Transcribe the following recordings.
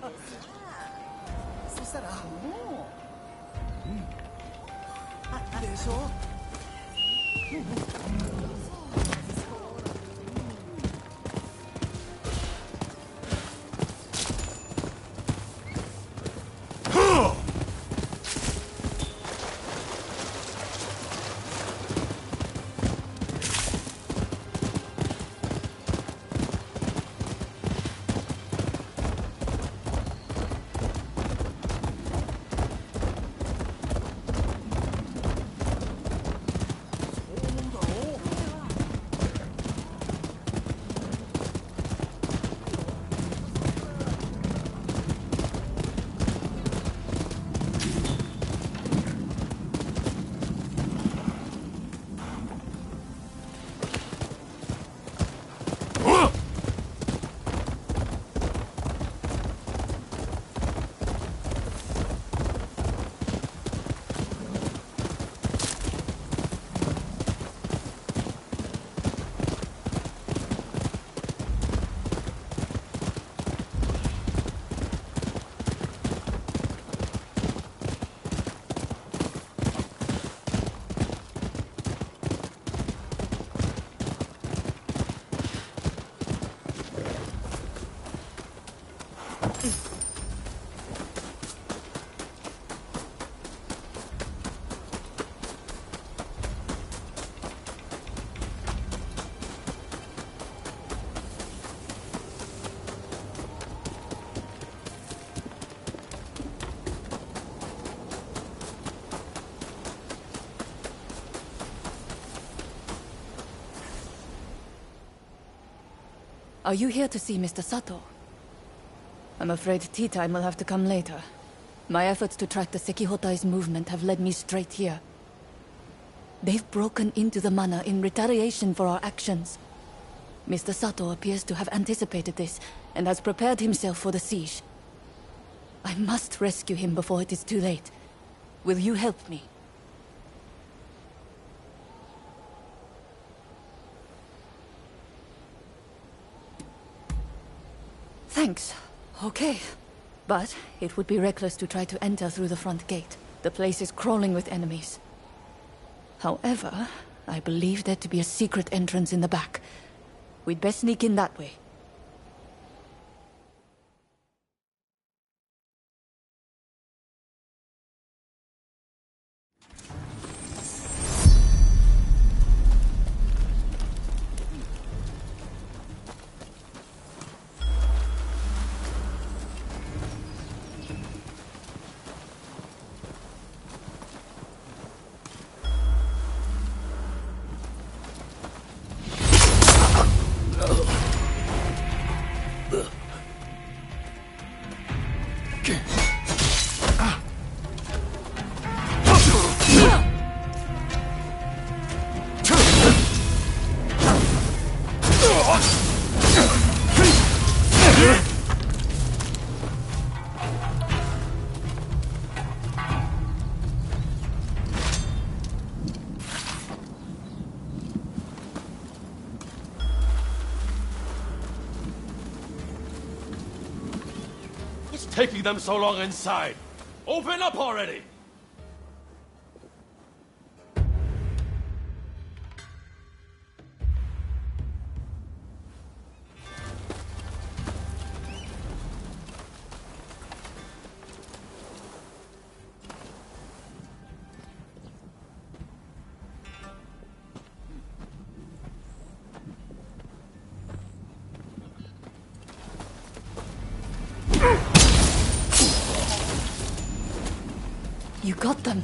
そしたらもう、でしょ。Are you here to see Mr. Sato? I'm afraid tea time will have to come later. My efforts to track the Sekihotai's movement have led me straight here. They've broken into the manor in retaliation for our actions. Mr. Sato appears to have anticipated this and has prepared himself for the siege. I must rescue him before it is too late. Will you help me? Thanks. Okay. But it would be reckless to try to enter through the front gate. The place is crawling with enemies. However, I believe there to be a secret entrance in the back. We'd best sneak in that way. Taking them so long inside. Open up already! You got them.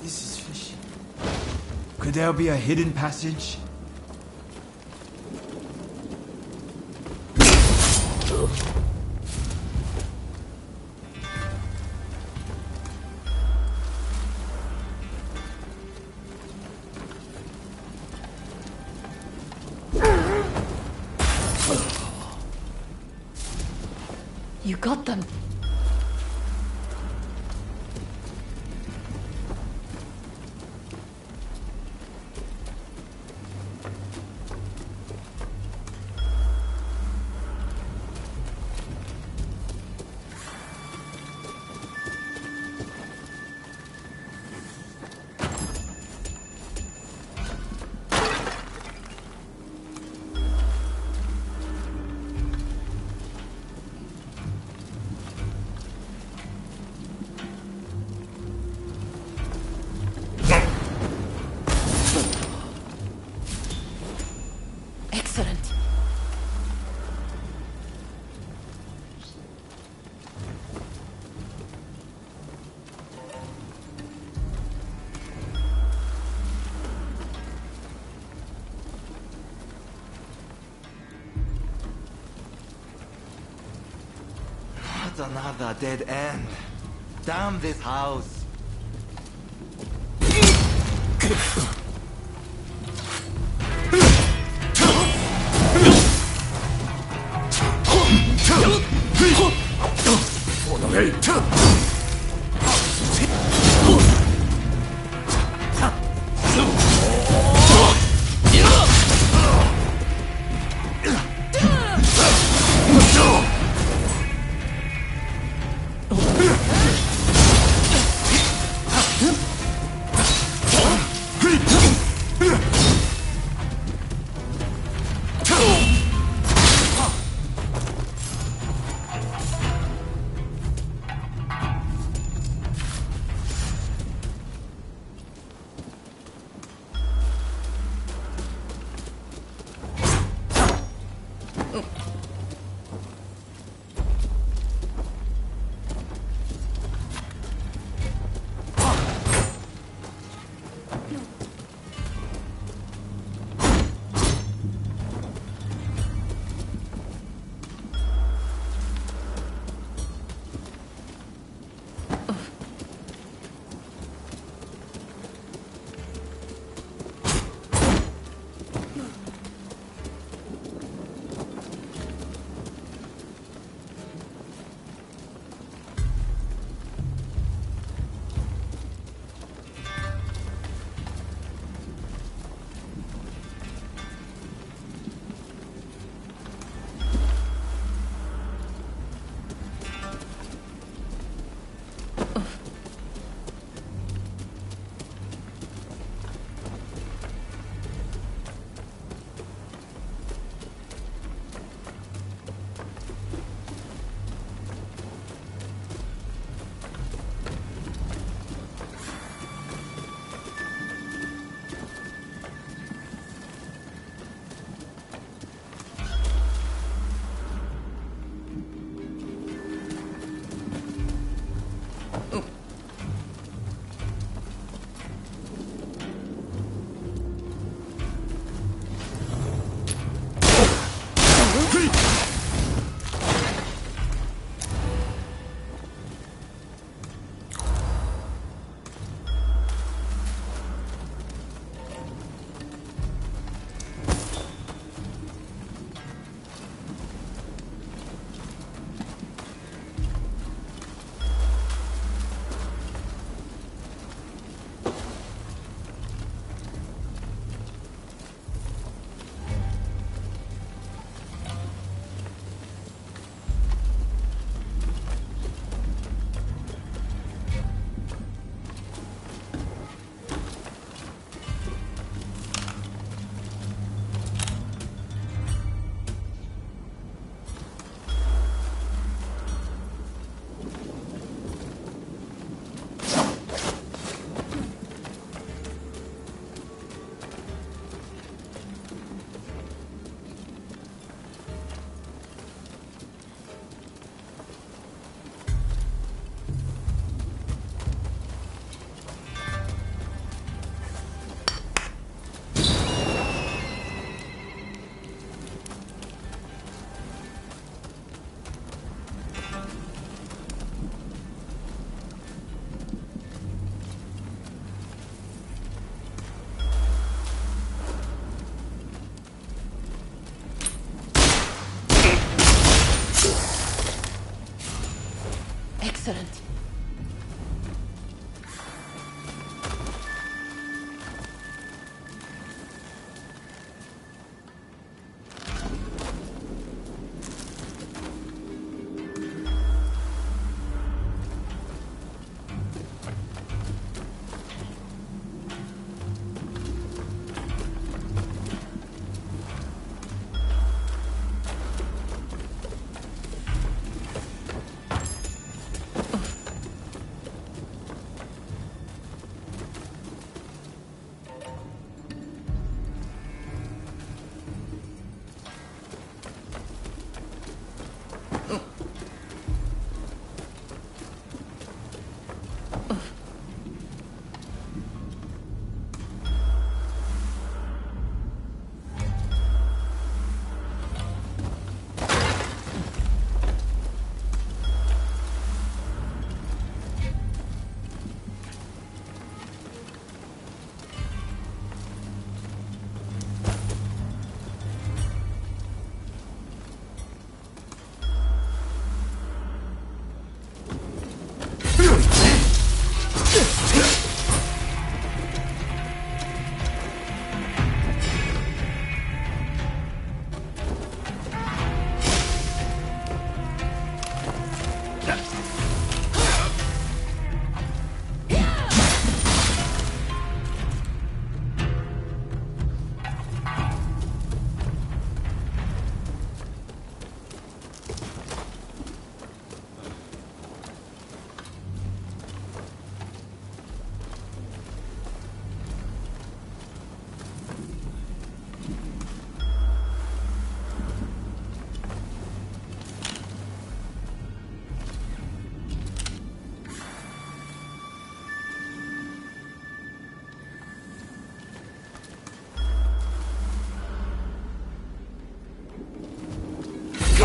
This is fishy. Could there be a hidden passage? You got them. Excellent. Not another dead end. Damn this house.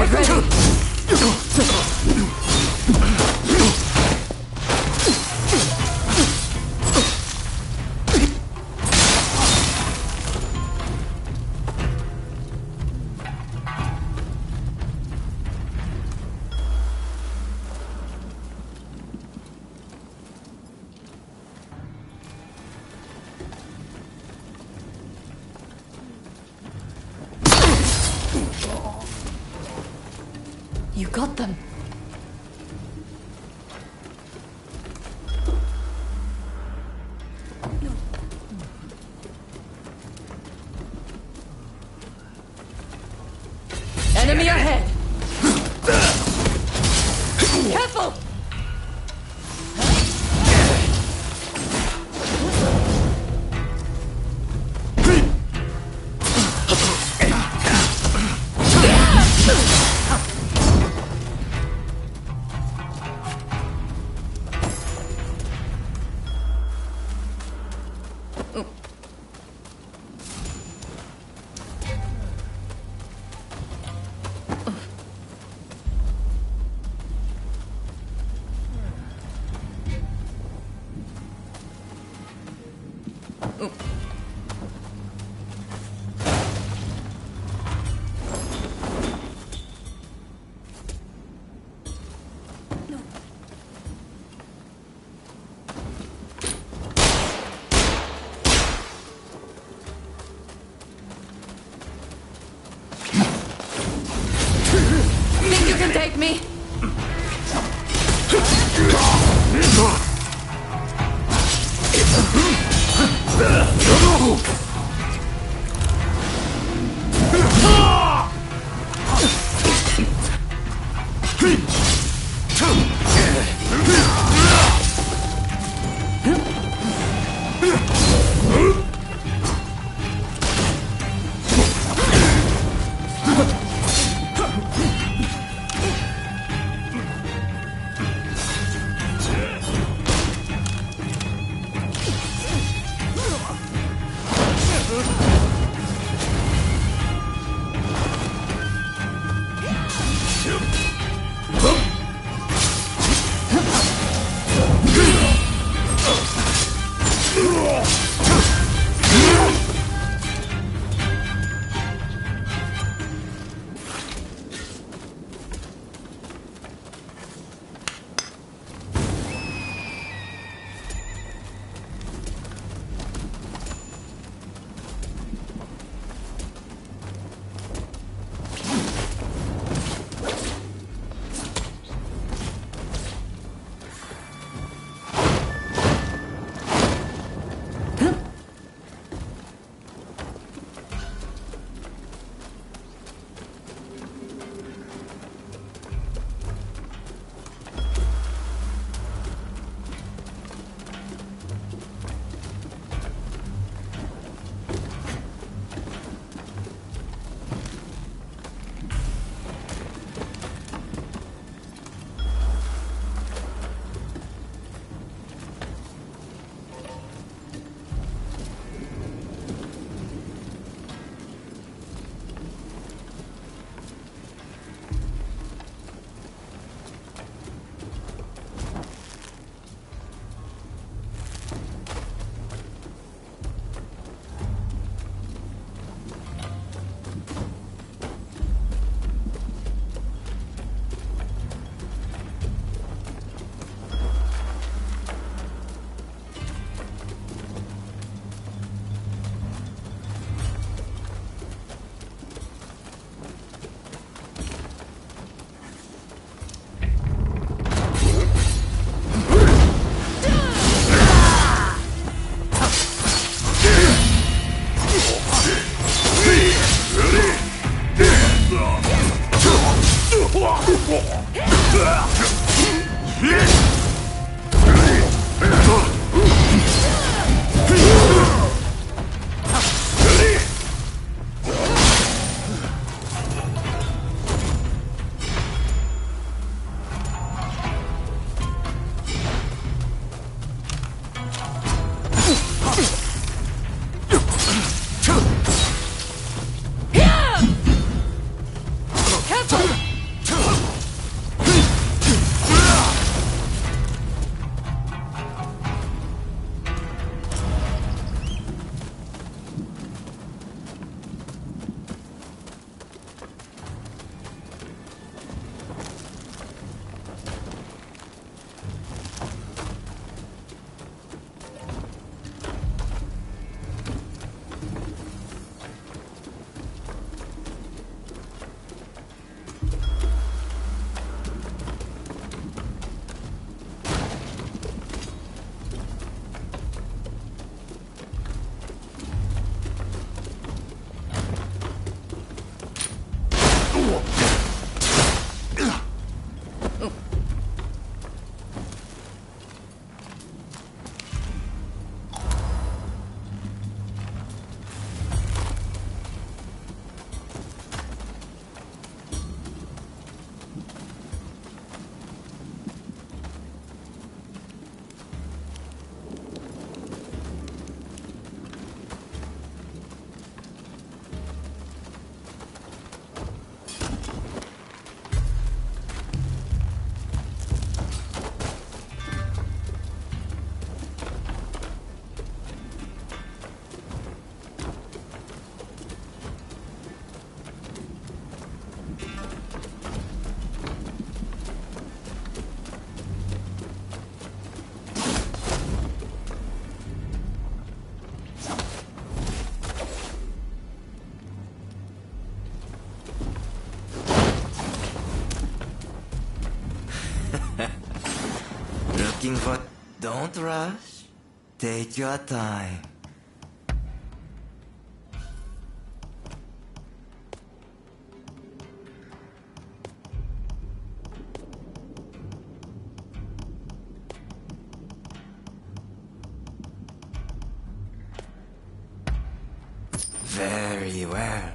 Get ready! You got them. Enemy ahead! Careful! Think you can take me? Don't rush. Take your time. Very well.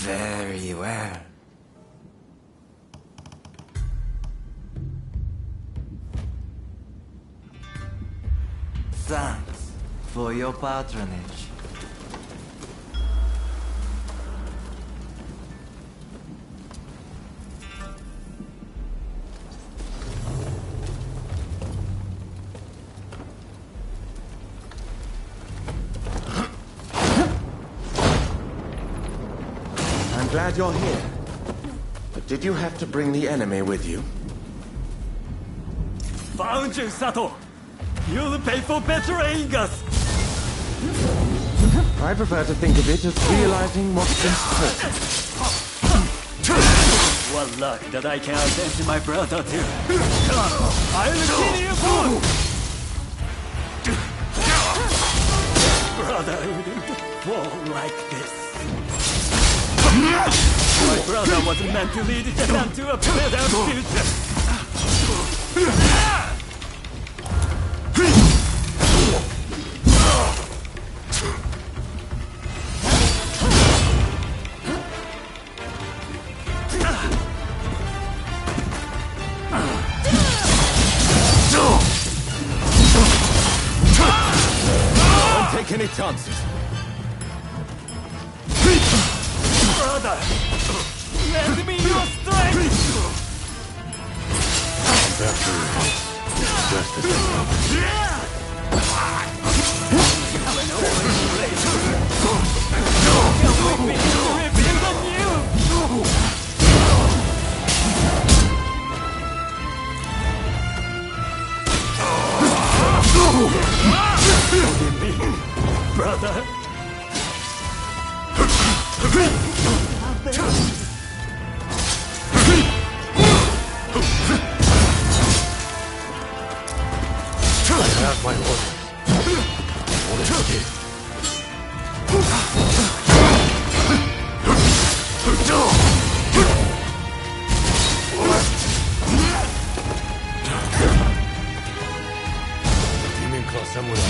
Very well. Thanks for your patronage. I'm glad you're here. But did you have to bring the enemy with you? Found you, Sato! You'll pay for betraying us! I prefer to think of it as realizing what's important. What luck that I can avenge my brother too! I'll kill you both! Brother wouldn't fall like this. My brother was meant to lead Japan to a better future! Don't take any chances. Brother! Lend me your strength! After all, it's just as Forgive me, brother. I have my orders. Orders to give. Demon Claw somewhere.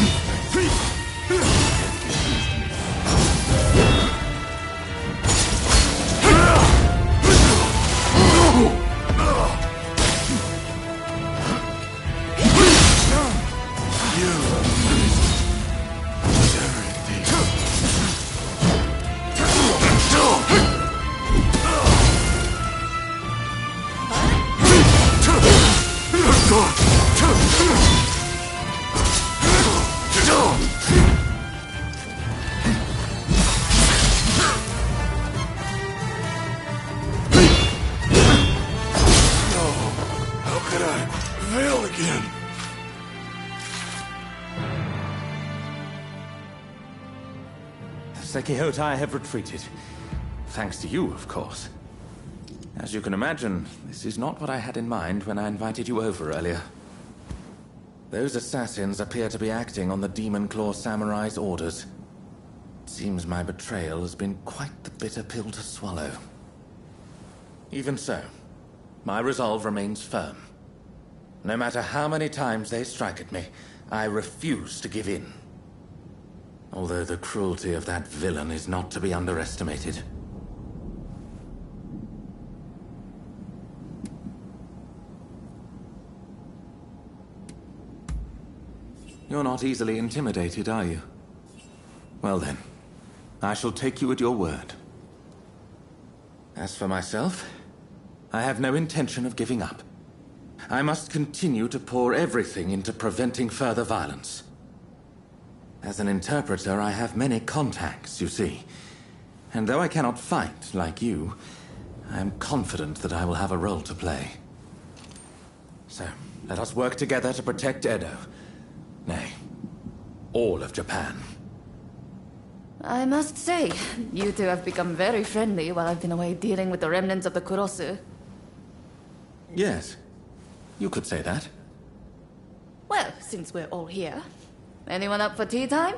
Sekihotai have retreated. Thanks to you, of course. As you can imagine, this is not what I had in mind when I invited you over earlier. Those assassins appear to be acting on the Demon Claw Samurai's orders. It seems my betrayal has been quite the bitter pill to swallow. Even so, my resolve remains firm. No matter how many times they strike at me, I refuse to give in. Although the cruelty of that villain is not to be underestimated. You're not easily intimidated, are you? Well then, I shall take you at your word. As for myself, I have no intention of giving up. I must continue to pour everything into preventing further violence. As an interpreter, I have many contacts, you see. And though I cannot fight like you, I am confident that I will have a role to play. So, let us work together to protect Edo. Nay, all of Japan. I must say, you two have become very friendly while I've been away dealing with the remnants of the Kurosu. Yes, you could say that. Well, since we're all here, anyone up for tea time?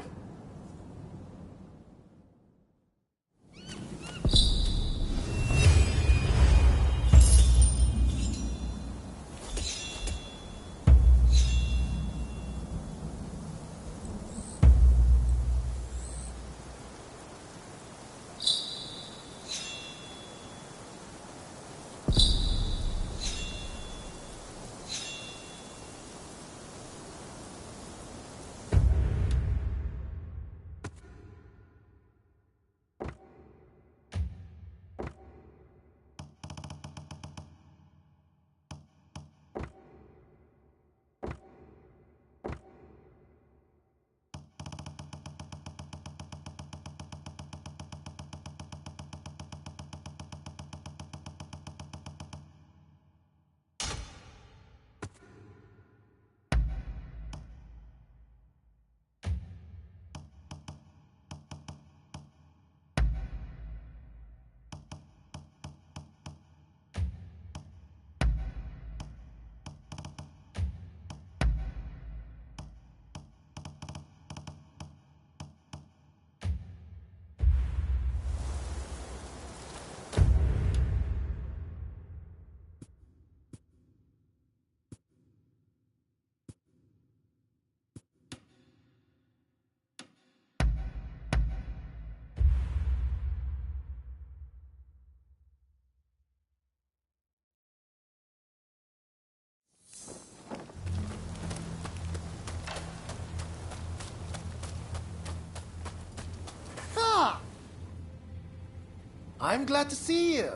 I'm glad to see you.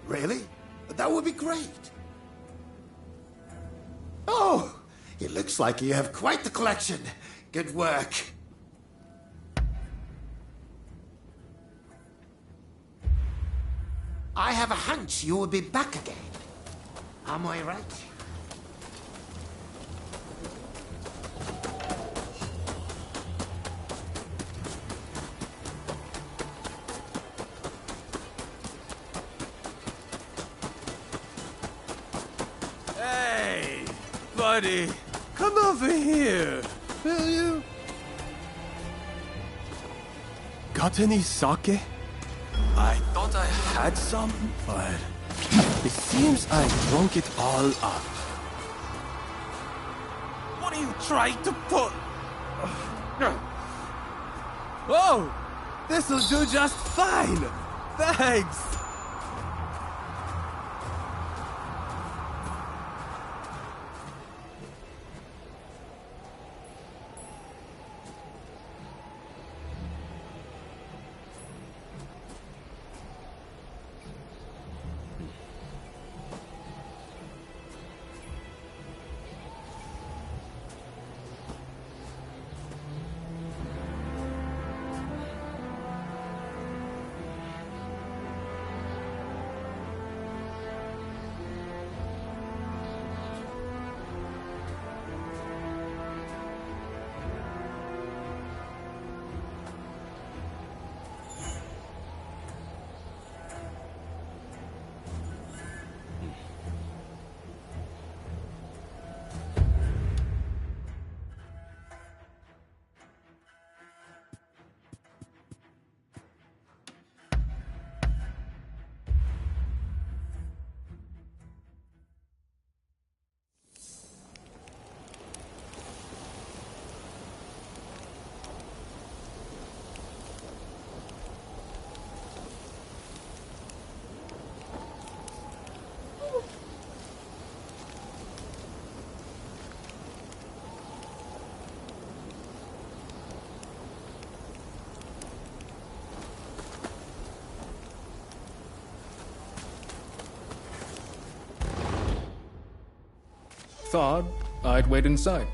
Really? That would be great. It looks like you have quite the collection. Good work. I have a hunch you will be back again. Am I right? Hey, buddy, come over here, will you? Got any sake? I thought I had some, but it seems I drunk it all up. What are you trying to put? Oh, this'll do just fine. Thanks. Thought I'd wait inside.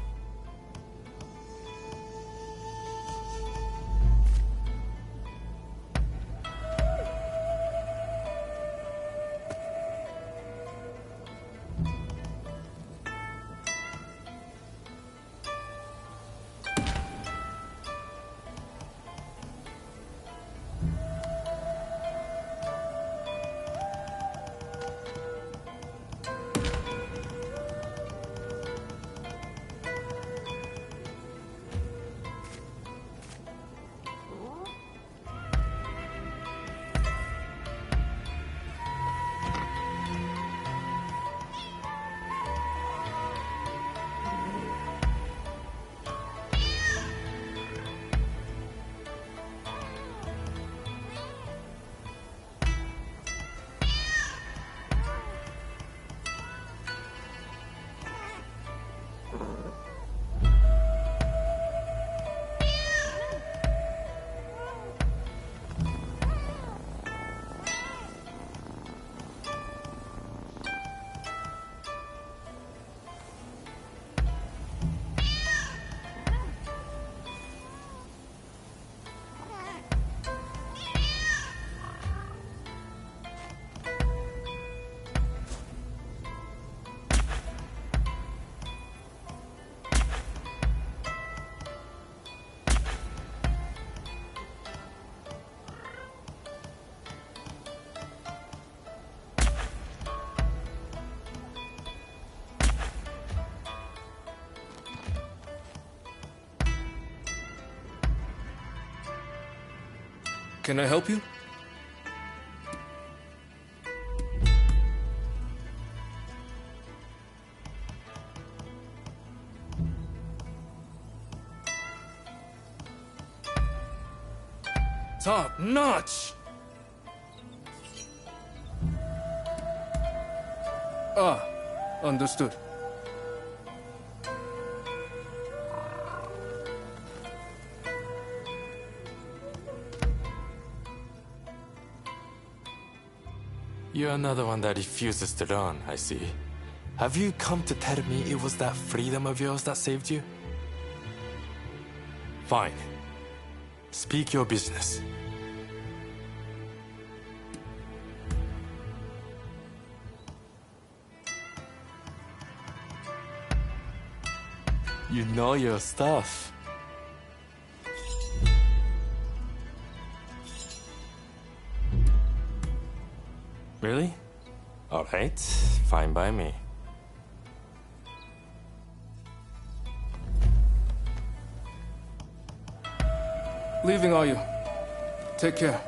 Can I help you? Top notch! Ah, understood. You're another one that refuses to learn, I see. Have you come to tell me it was that freedom of yours that saved you? Fine. Speak your business. You know your stuff. Really? Alright, fine by me. Leaving, are you? Take care.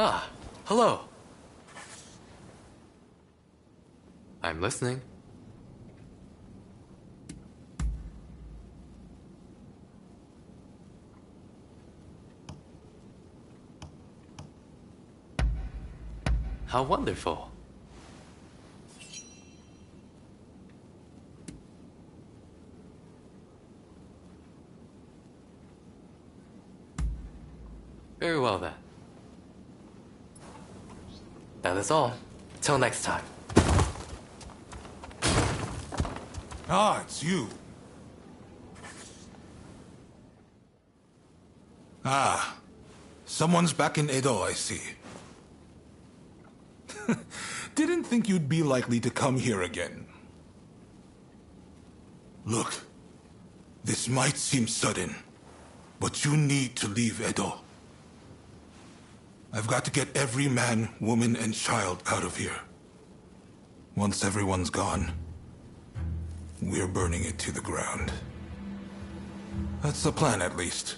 Ah, hello. I'm listening. How wonderful. Very well then. That is all. Till next time. Ah, it's you. Ah, someone's back in Edo, I see. Didn't think you'd be likely to come here again. Look, this might seem sudden, but you need to leave Edo. I've got to get every man, woman, and child out of here. Once everyone's gone, we're burning it to the ground. That's the plan, at least.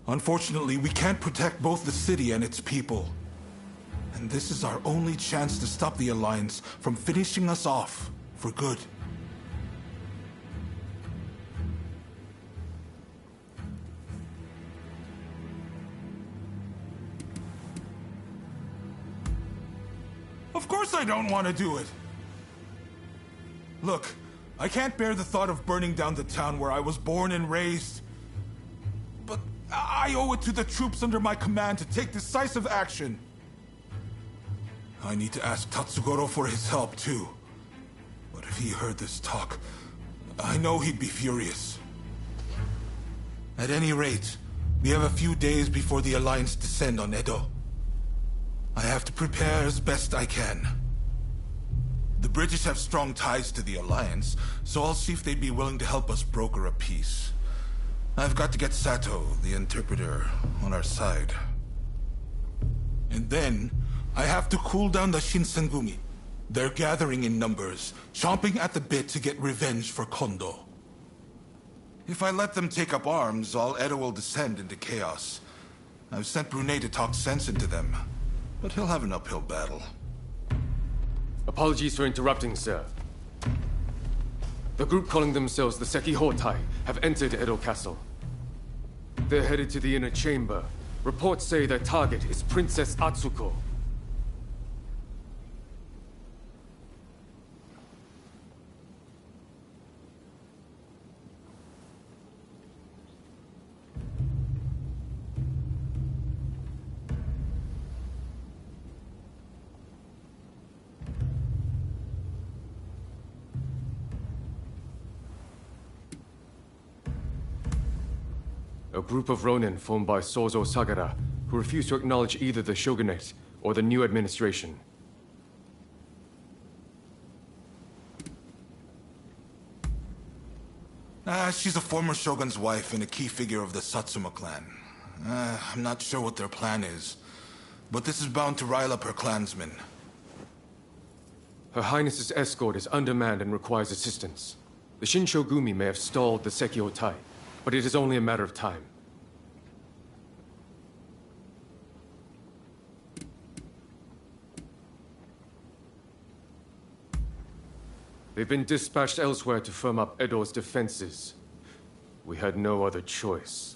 Unfortunately, we can't protect both the city and its people. And this is our only chance to stop the Alliance from finishing us off for good. Of course I don't want to do it! Look, I can't bear the thought of burning down the town where I was born and raised. But I owe it to the troops under my command to take decisive action. I need to ask Tatsugoro for his help, too. But if he heard this talk, I know he'd be furious. At any rate, we have a few days before the Alliance descend on Edo. I have to prepare as best I can. The British have strong ties to the Alliance, so I'll see if they'd be willing to help us broker a peace. I've got to get Sato, the interpreter, on our side. And then, I have to cool down the Shinsengumi. They're gathering in numbers, chomping at the bit to get revenge for Kondo. If I let them take up arms, all Edo will descend into chaos. I've sent Brunei to talk sense into them, but he'll have an uphill battle. Apologies for interrupting, sir. The group calling themselves the Sekihotai have entered Edo Castle. They're headed to the inner chamber. Reports say their target is Princess Atsuko. A group of Ronin formed by Sozo Sagara, who refuse to acknowledge either the shogunate or the new administration. She's a former shogun's wife and a key figure of the Satsuma clan. I'm not sure what their plan is, but this is bound to rile up her clansmen. Her Highness's escort is undermanned and requires assistance. The Shinshogumi may have stalled the Sekihotai, but it is only a matter of time. They've been dispatched elsewhere to firm up Edo's defenses. We had no other choice.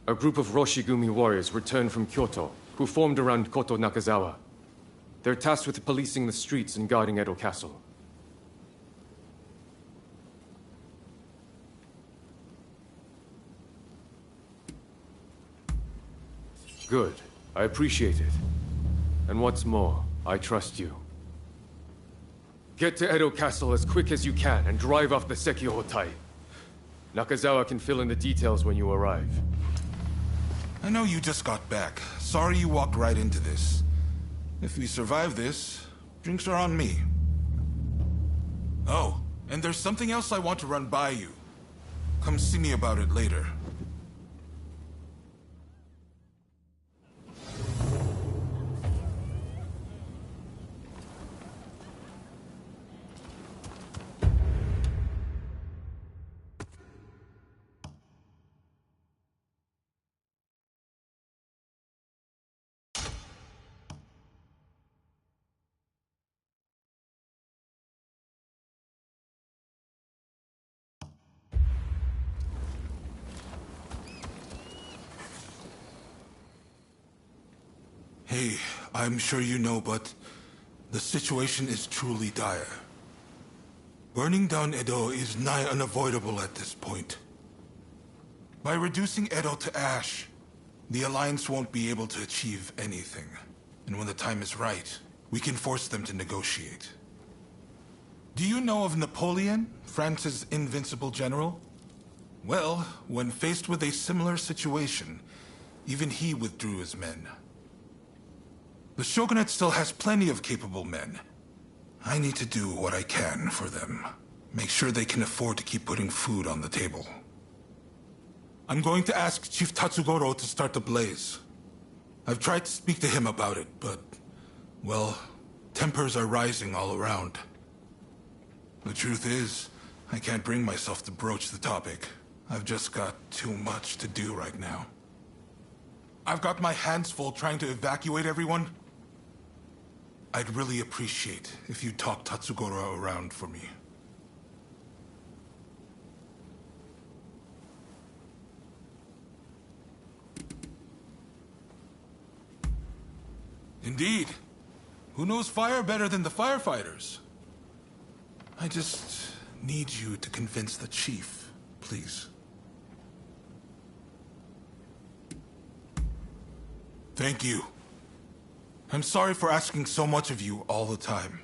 A group of Roshigumi warriors returned from Kyoto, who formed around Koto Nakazawa. They're tasked with policing the streets and guarding Edo Castle. Good. I appreciate it. And what's more, I trust you. Get to Edo Castle as quick as you can and drive off the Sekihotai. Nakazawa can fill in the details when you arrive. I know you just got back. Sorry you walked right into this. If we survive this, drinks are on me. Oh, and there's something else I want to run by you. Come see me about it later. Hey, I'm sure you know, but the situation is truly dire. Burning down Edo is nigh unavoidable at this point. By reducing Edo to ash, the Alliance won't be able to achieve anything. And when the time is right, we can force them to negotiate. Do you know of Napoleon, France's invincible general? Well, when faced with a similar situation, even he withdrew his men. The Shogunate still has plenty of capable men. I need to do what I can for them. Make sure they can afford to keep putting food on the table. I'm going to ask Chief Tatsugoro to start the blaze. I've tried to speak to him about it, but, well, tempers are rising all around. The truth is, I can't bring myself to broach the topic. I've just got too much to do right now. I've got my hands full trying to evacuate everyone. I'd really appreciate if you talk Tatsugoro around for me. Indeed. Who knows fire better than the firefighters? I just need you to convince the chief, please. Thank you. I'm sorry for asking so much of you all the time.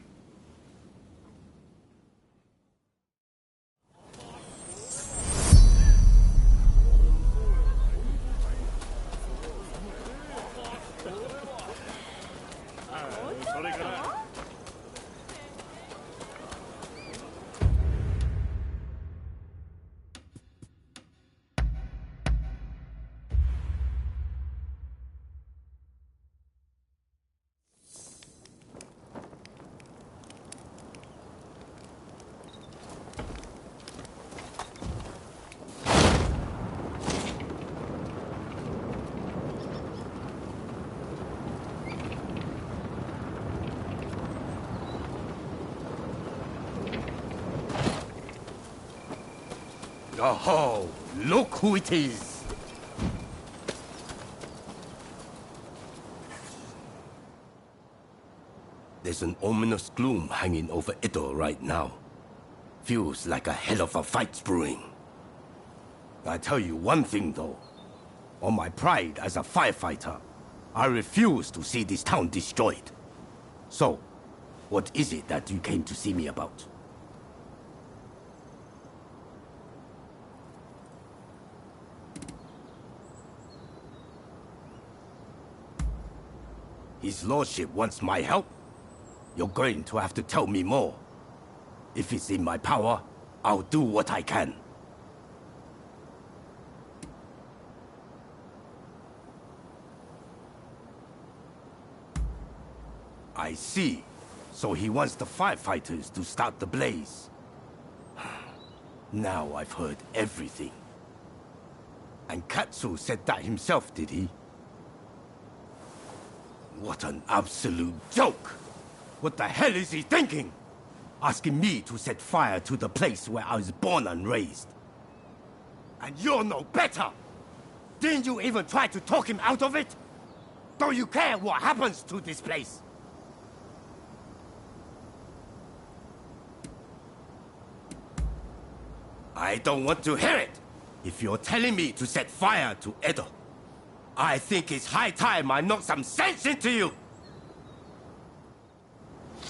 Oh, look who it is! There's an ominous gloom hanging over Edo right now. Feels like a hell of a fight's brewing. I tell you one thing though. On my pride as a firefighter, I refuse to see this town destroyed. So, what is it that you came to see me about? His Lordship wants my help? You're going to have to tell me more. If it's in my power, I'll do what I can. I see. So he wants the firefighters to start the blaze. Now I've heard everything. And Katsu said that himself, did he? What an absolute joke! What the hell is he thinking? Asking me to set fire to the place where I was born and raised. And you're no better! Didn't you even try to talk him out of it? Don't you care what happens to this place? I don't want to hear it! If you're telling me to set fire to Edo, I think it's high time I knock some sense into you!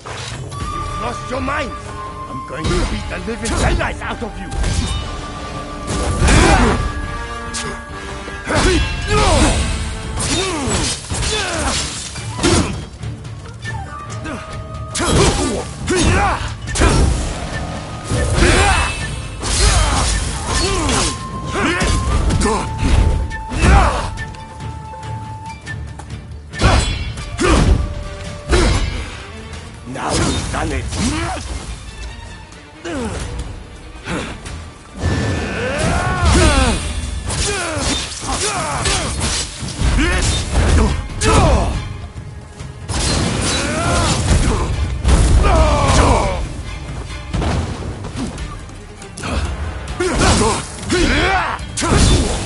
You've lost your mind! I'm going to beat the living daylights out of you! Now you've done it!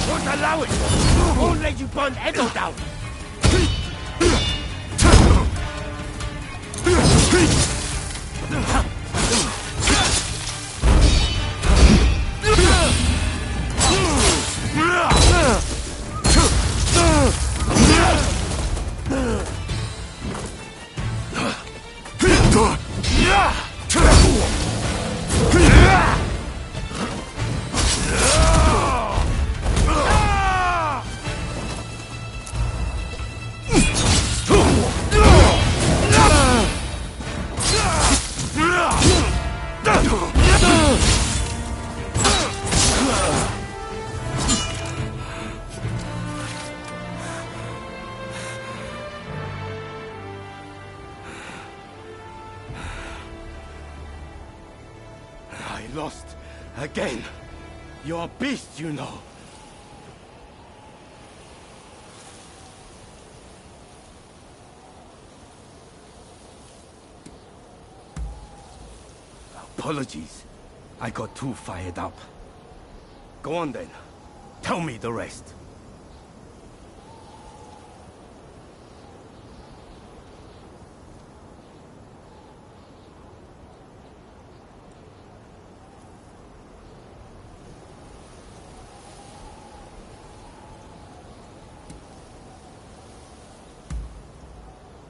Don't allow it! Won't let you burn Edo down! I lost again. You're a beast, you know. Apologies. I got too fired up. Go on then. Tell me the rest.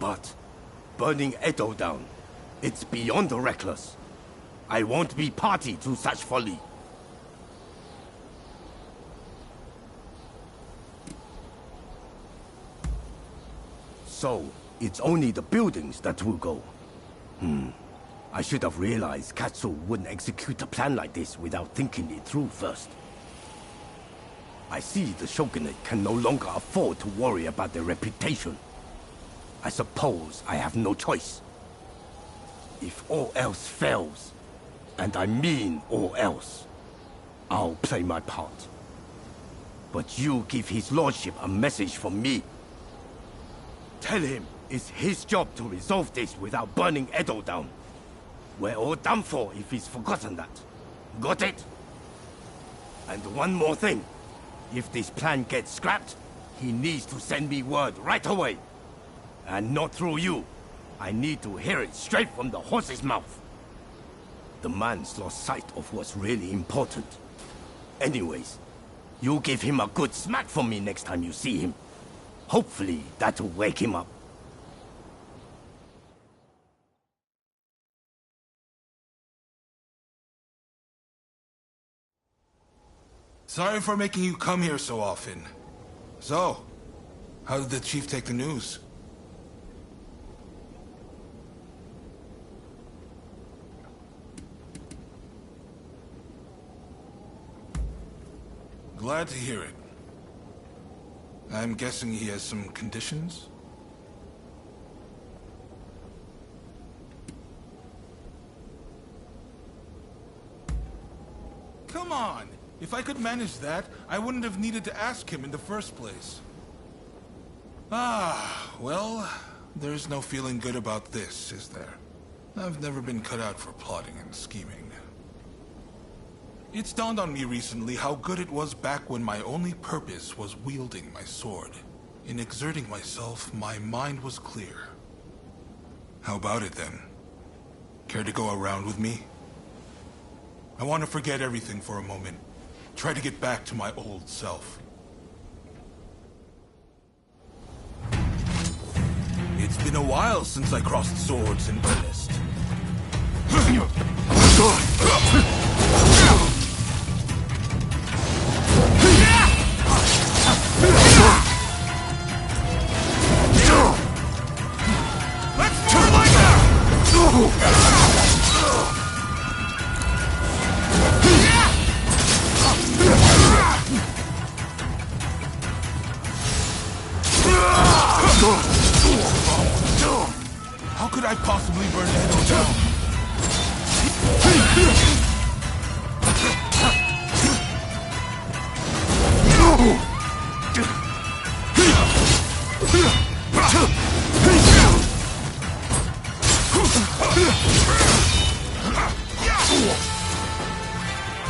But burning Edo down, it's beyond reckless. I won't be party to such folly. So, it's only the buildings that will go. I should have realized Katsu wouldn't execute a plan like this without thinking it through first. I see the Shogunate can no longer afford to worry about their reputation. I suppose I have no choice. If all else fails, and I mean all else, I'll play my part. But you give his lordship a message from me. Tell him it's his job to resolve this without burning Edo down. We're all done for if he's forgotten that. Got it? And one more thing. If this plan gets scrapped, he needs to send me word right away. And not through you. I need to hear it straight from the horse's mouth. The man's lost sight of what's really important. Anyways, you give him a good smack from me next time you see him. Hopefully, that'll wake him up. Sorry for making you come here so often. So, how did the chief take the news? Glad to hear it. I'm guessing he has some conditions? Come on! If I could manage that, I wouldn't have needed to ask him in the first place. Ah, well, there's no feeling good about this, is there? I've never been cut out for plotting and scheming. It's dawned on me recently how good it was back when my only purpose was wielding my sword. In exerting myself, my mind was clear. How about it then? Care to go around with me? I want to forget everything for a moment. Try to get back to my old self. It's been a while since I crossed swords in earnest. How could I possibly burn Edo down?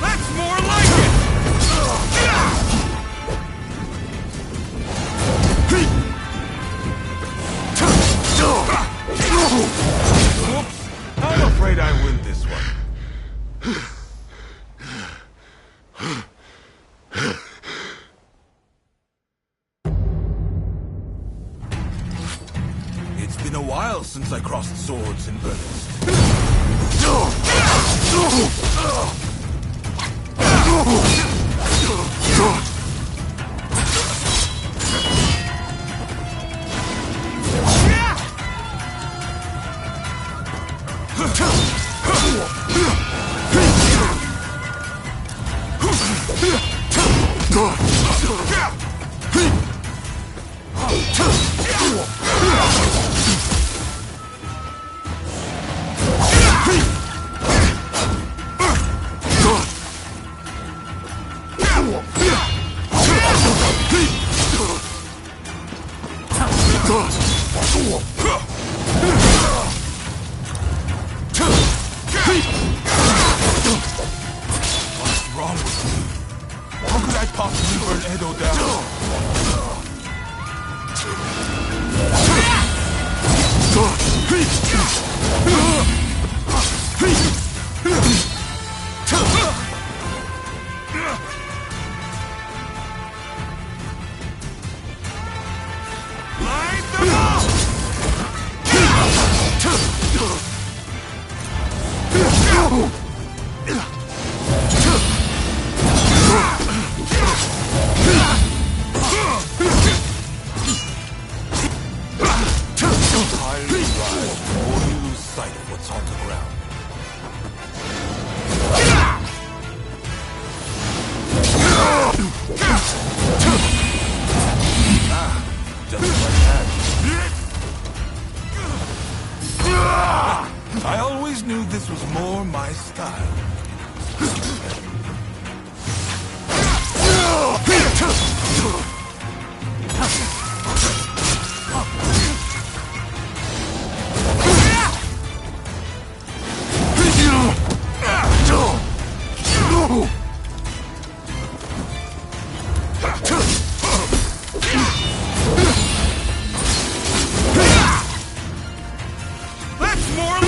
That's more like it! while since I crossed swords in earnest. What's wrong with me? How could I possibly burn Edo down? Light them up! Higher you rise, the more you lose sight of what's on the ground. Just like that. I always knew this was more my style. That's more.